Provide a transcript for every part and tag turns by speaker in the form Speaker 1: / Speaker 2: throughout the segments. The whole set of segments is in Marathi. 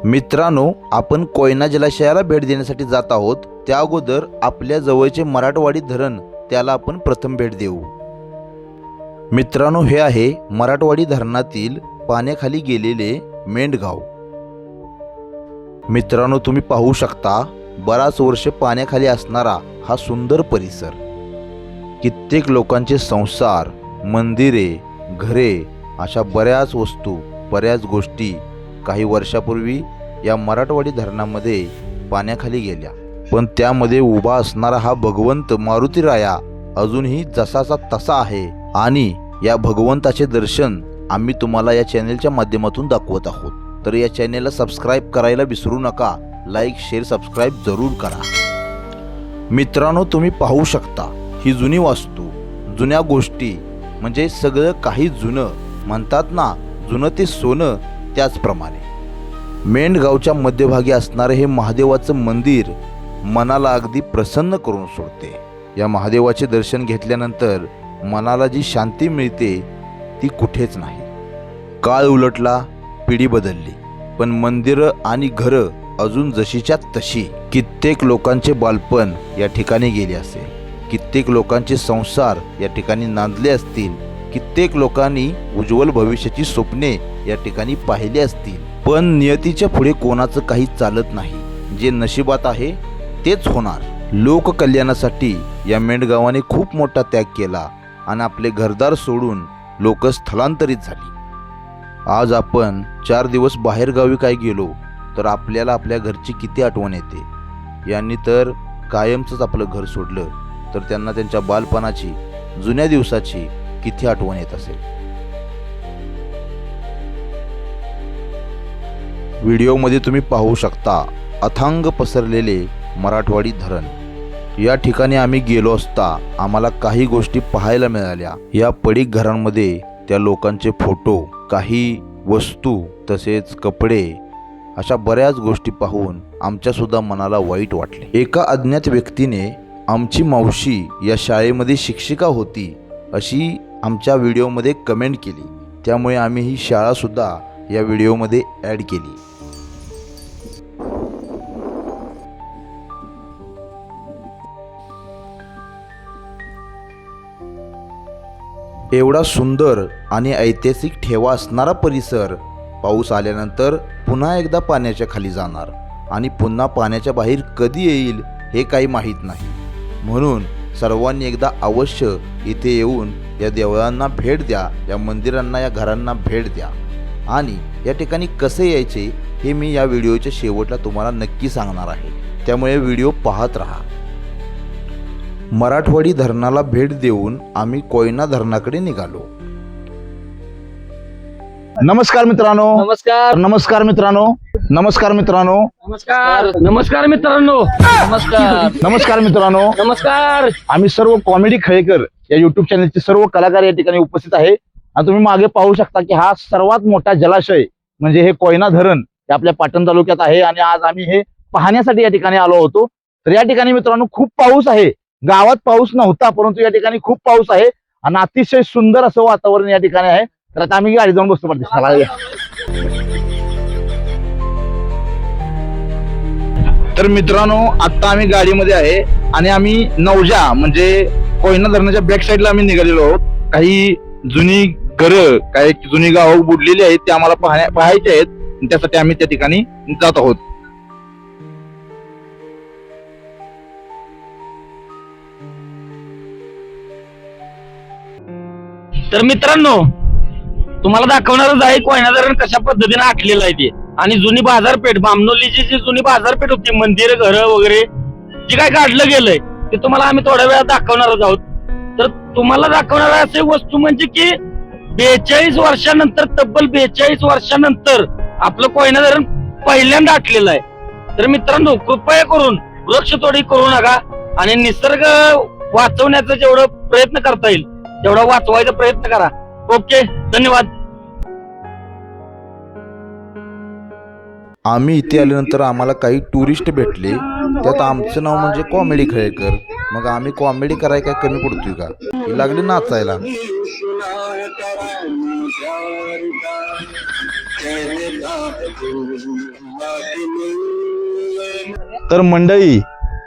Speaker 1: मित्रांनो, आपण कोयना जलाशयाला भेट देण्यासाठी जात आहोत. त्या अगोदर आपल्या जवळचे मराठवाडी धरण त्याला आपण प्रथम भेट देऊ. मित्रांनो, हे आहे मराठवाडी धरणातील पाण्याखाली गेलेले मेंढगाव. मित्रांनो, तुम्ही पाहू शकता बराच वर्ष पाण्याखाली असणारा हा सुंदर परिसर. कित्येक लोकांचे संसार, मंदिरे, घरे अशा बऱ्याच वस्तू, बऱ्याच गोष्टी काही वर्षापूर्वी या मराठवाडी धरणामध्ये पाण्याखाली गेल्या. पण त्यामध्ये उभा असणारा हा भगवंत मारुतीराया अजूनही जसाचा तसा आहे आणि या भगवंताचे दर्शन आम्ही तुम्हाला या चॅनेलच्या माध्यमातून दाखवत आहोत. तर या चॅनेलला सबस्क्राईब करायला विसरू नका. लाईक, शेअर, सबस्क्राईब जरूर करा. मित्रांनो, तुम्ही पाहू शकता ही जुनी वास्तू, जुन्या गोष्टी म्हणजे सगळं काही जुनं. म्हणतात ना, जुनं ते सोनं. त्याचप्रमाणे मेंढगावच्या मध्यभागी असणारे हे महादेवाचं मंदिर मनाला अगदी प्रसन्न करून सोडते. या महादेवाचे दर्शन घेतल्यानंतर मनाला जी शांती मिळते ती कुठेच नाही. काळ उलटला, पिढी बदलली, पण मंदिरं आणि घरं अजून जशीच्या तशी. कित्येक लोकांचे बालपण या ठिकाणी गेले असेल, कित्येक लोकांचे संसार या ठिकाणी नांदले असतील, कित्येक लोकांनी उज्ज्वल भविष्याची स्वप्ने या ठिकाणी पाहिली असतील. पण नियतीच्या पुढे कोणाचं काही चालत नाही. जे नशिबात आहे तेच होणार. लोककल्याणासाठी या मेंढगावाने खूप मोठा त्याग केला आणि आपले घरदार सोडून लोक स्थलांतरित झाली. आज आपण 4 दिवस बाहेरगावी काय गेलो तर आपल्याला आपल्या घरची किती आठवण येते. यांनी तर कायमचंच आपलं घर सोडलं तर त्यांना त्यांच्या बालपणाची, जुन्या दिवसाची किती आठवण येत असेल. व्हिडिओमध्ये तुम्ही पाहू शकता अथांग पसरलेले मराठवाडी धरण. या ठिकाणी आम्ही गेलो असता आम्हाला काही गोष्टी पाहायला मिळाल्या. या पडीक घरांमध्ये त्या लोकांचे फोटो, काही वस्तू, तसेच कपडे अशा बऱ्याच गोष्टी पाहून आमच्या सुद्धा मनाला वाईट वाटले. एका अज्ञात व्यक्तीने आमची मावशी या शाळेमध्ये शिक्षिका होती अशी आमच्या व्हिडिओमध्ये कमेंट केली. त्यामुळे आम्ही ही शाळासुद्धा या व्हिडिओमध्ये ॲड केली. एवढा सुंदर आणि ऐतिहासिक ठेवा असणारा परिसर पाऊस आल्यानंतर पुन्हा एकदा पाण्याच्या खाली जाणार आणि पुन्हा पाण्याच्या बाहेर कधी येईल हे काही माहीत नाही. म्हणून सर्वांनी एकदा अवश्य इथे येऊन या देवळांना भेट द्या, या मंदिरांना, या घरांना भेट द्या. आणि या ठिकाणी कसे यायचे हे मी या व्हिडिओच्या शेवटला तुम्हाला नक्की सांगणार आहे. त्यामुळे व्हिडिओ पाहत राहा. मराठवाडी धरणाला भेट देऊन आम्ही कोयना धरणाकडे निघालो. नमस्कार मित्रांनो.
Speaker 2: नमस्कार.
Speaker 1: नमस्कार मित्रांनो. नमस्कार मित्रांनो.
Speaker 2: नमस्कार. नमस्कार मित्रांनो. नमस्कार.
Speaker 1: नमस्कार मित्रांनो.
Speaker 2: नमस्कार.
Speaker 1: आम्ही सर्व कॉमेडी खळेकर या युट्यूब चॅनलचे सर्व कलाकार या ठिकाणी उपस्थित आहे. आणि तुम्ही मागे पाहू शकता की हा सर्वात मोठा जलाशय म्हणजे हे कोयना धरण हे आपल्या पाटण तालुक्यात आहे. आणि आज आम्ही हे पाहण्यासाठी या ठिकाणी आलो होतो. तर या ठिकाणी मित्रांनो खूप पाऊस आहे. गावात पाऊस नव्हता, परंतु या ठिकाणी खूप पाऊस आहे आणि अतिशय सुंदर असं वातावरण या ठिकाणी आहे. तर आता आम्ही गाडी जाऊन बसतो पडते. तर मित्रांनो, आता आम्ही गाडीमध्ये आहे आणि आम्ही नवजा म्हणजे कोयना धरणाच्या बॅक साईडला आम्ही निघालेलो आहोत. काही जुनी घरं, काही जुनी गावं बुडलेली आहेत ते आम्हाला पाहायचे आहेत. त्यासाठी आम्ही त्या ठिकाणी जात आहोत.
Speaker 2: तर मित्रांनो, तुम्हाला दाखवणारच आहे कोयना धरण कशा पद्धतीने आखलेलं आहे ते. आणि जुनी बाजारपेठ, बामनोलीची जी जुनी बाजारपेठ होती, मंदिर, घरं वगैरे जे काय काढलं गेलंय ते तुम्हाला आम्ही थोड्या वेळात दाखवणारच आहोत. तर तुम्हाला दाखवणार असे वस्तू म्हणजे की 42 वर्षानंतर, तब्बल 42 वर्षानंतर आपलं कोयना धरण पहिल्यांदा आटलेलं आहे. तर मित्रांनो, कृपया करून वृक्षतोडी करू नका आणि निसर्ग वाचवण्याचा जेवढं प्रयत्न करता येईल तेवढा वाचवायचा प्रयत्न करा. ओके, धन्यवाद.
Speaker 1: आम्ही इथे आल्यानंतर आम्हाला काही टुरिस्ट भेटले. त्यात आमचं नाव म्हणजे कॉमेडी खळेकर. मग आम्ही कॉमेडी करायला काय कमी पडतोय का? ही लागली नाचायला.
Speaker 3: तर मंडळी,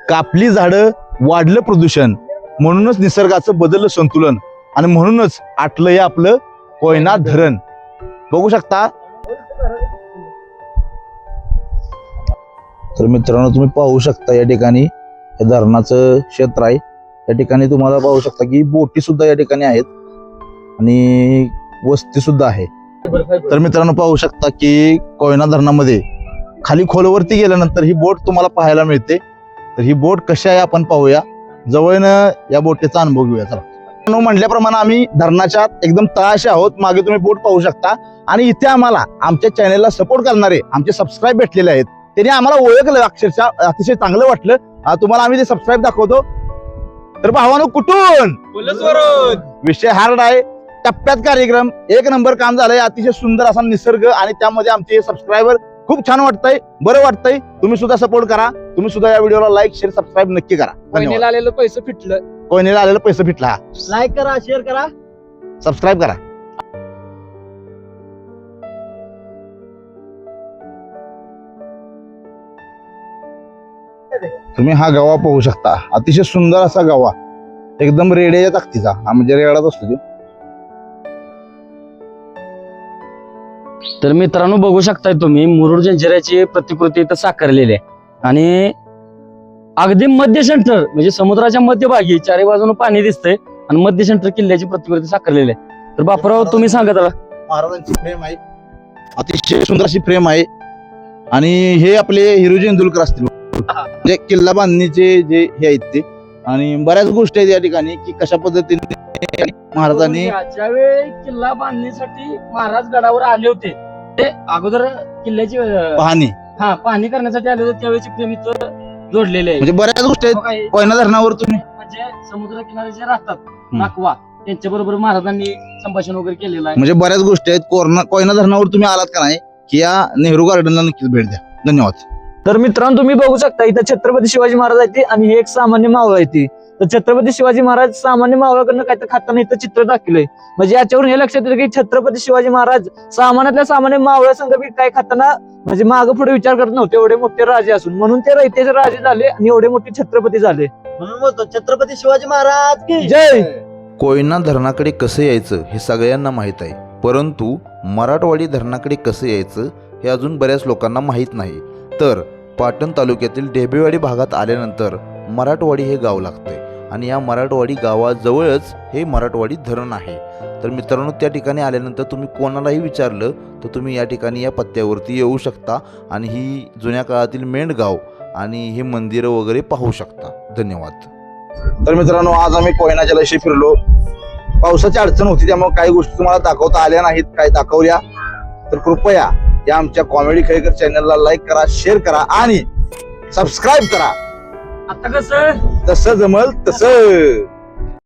Speaker 3: कापली झाडं, वाढलं प्रदूषण, म्हणूनच निसर्गाचं बदललं संतुलन आणि म्हणूनच आटलं हे आपलं कोयना धरण. बघू शकता. तर मित्रांनो, तुम्ही पाहू शकता या ठिकाणी हे धरणाचं क्षेत्र आहे. या ठिकाणी तुम्हाला पाहू शकता की बोटी सुद्धा या ठिकाणी आहेत आणि वस्ती सुद्धा आहे. तर मित्रांनो, पाहू शकता की कोयना धरणामध्ये खाली खोलवरती गेल्यानंतर ही बोट तुम्हाला पाहायला मिळते. तर ही बोट कशी आहे आपण पाहूया, जवळनं या बोटीचा अनुभव घेऊया. चला. म्हटल्याप्रमाणे आम्ही धरणाच्या एकदम तळाशी आहोत. मागे तुम्ही बोट पाहू शकता आणि इथे आम्हाला आमच्या चॅनेलला सपोर्ट करणारे आमचे सबस्क्राईब भेटलेले आहेत. त्यांनी आम्हाला ओळखलं, अक्षरशः अतिशय चांगलं वाटलं. तुम्हाला आम्ही ते सबस्क्राईब दाखवतो. तर भावानो, कुठून विषय हार्ड आहे, टप्प्यात कार्यक्रम, एक नंबर काम झालंय. अतिशय सुंदर असा निसर्ग आणि त्यामध्ये आमचे सबस्क्रायबर, खूप छान वाटतंय, बरं वाटतंय. तुम्ही सुद्धा सपोर्ट करा. तुम्ही सुद्धा या व्हिडिओला लाईक शेअर सबस्क्राईब नक्की करा.
Speaker 4: कोयनेला आलेलं पैसे फिटलं.
Speaker 3: कोयनेला आलेलं पैसे फिटला.
Speaker 4: लाईक करा, शेअर करा,
Speaker 3: सबस्क्राईब करा. तुम्ही हा गवा पाहू शकता. अतिशय सुंदर असा गवा, एकदम रेड्याच्या ताकदीचा. हा म्हणजे रेडाच असतो तो.
Speaker 2: तर मित्रांनो, बघू शकताय तुम्ही मुरुड जंजिऱ्याची प्रतिकृती इथं साकारलेली आहे आणि अगदी मध्य सेंटर म्हणजे समुद्राच्या मध्यभागी चारी बाजूने पाणी दिसतंय आणि मध्य सेंटर किल्ल्याची प्रतिकृती साकारलेली आहे. तर बापराव, तुम्ही सांगा त्याला.
Speaker 3: महाराजांची फ्रेम आहे, अतिशय सुंदर अशी फ्रेम आहे आणि हे आपले हिरोजी इंदुलकर असतील, म्हणजे किल्ला बांधणीचे जे हे आहेत ते. आणि बऱ्याच गोष्टी आहेत या ठिकाणी की कशा पद्धतीने महाराजांनी
Speaker 2: ज्यावेळी किल्ला बांधण्यासाठी महाराज गडावर आले होते, ते अगोदर किल्ल्याची पाहणी करण्यासाठी आले होते, त्यावेळेची फ्रेम इथं जोडलेले आहे.
Speaker 3: म्हणजे बऱ्याच गोष्टी आहेत. कोयना धरणावर तुम्ही
Speaker 2: म्हणजे समुद्र किनारे जे राहतात नाकवा, त्यांच्या बरोबर महाराजांनी संभाषण वगैरे केलेलं आहे.
Speaker 3: म्हणजे बऱ्याच गोष्टी आहेत. कोयना धरणावर तुम्ही आलात का नाही, की या नेहरू गार्डनला नक्कीच भेट द्या. धन्यवाद.
Speaker 4: तर मित्रांनो, तुम्ही बघू शकता इथं छत्रपती शिवाजी महाराज आहेत आणि हे एक सामान्य मावळा आहे ती. तर छत्रपती शिवाजी महाराज सामान्य मावळाकडनं काय तर खाताना इथं चित्र दाखवलंय. म्हणजे याच्यावरून हे लक्षात येतं की छत्रपती शिवाजी महाराज सामान्यातल्या सामान्य मावळ्या संघ काय खाताना म्हणजे मागं पुढे विचार करत नव्हते. एवढे मोठे राजे असून म्हणून ते रयतेचे राजे झाले आणि एवढे मोठे छत्रपती झाले. म्हणून बोलतो छत्रपती शिवाजी महाराज की जय.
Speaker 1: कोयना धरणाकडे कसं यायचं हे सगळ्यांना माहीत आहे, परंतु मराठवाडी धरणाकडे कसं यायचं हे अजून बऱ्याच लोकांना माहीत नाही. तर पाटण तालुक्यातील ढेबेवाडी भागात आल्यानंतर मराठवाडी हे गाव लागतंय आणि या मराठवाडी गावाजवळच हे मराठवाडी धरण आहे. तर मित्रांनो, त्या ठिकाणी आल्यानंतर तुम्ही कोणालाही विचारलं तर तुम्ही या ठिकाणी या पत्त्यावरती येऊ शकता आणि ही जुन्या काळातील मेंढगाव आणि हे मंदिरं वगैरे पाहू शकता. धन्यवाद.
Speaker 3: तर मित्रांनो, आज आम्ही कोयना जलाशय फिरलो. पावसाची अडचण होती, त्यामुळे काही गोष्टी तुम्हाला दाखवता आल्या नाहीत, काही दाखवल्या. तर कृपया या आमच्या कॉमेडी खेळकर चॅनलला लाईक करा, शेअर करा आणि सबस्क्राईब करा.
Speaker 2: आता कसं
Speaker 3: जसं जमल तसं.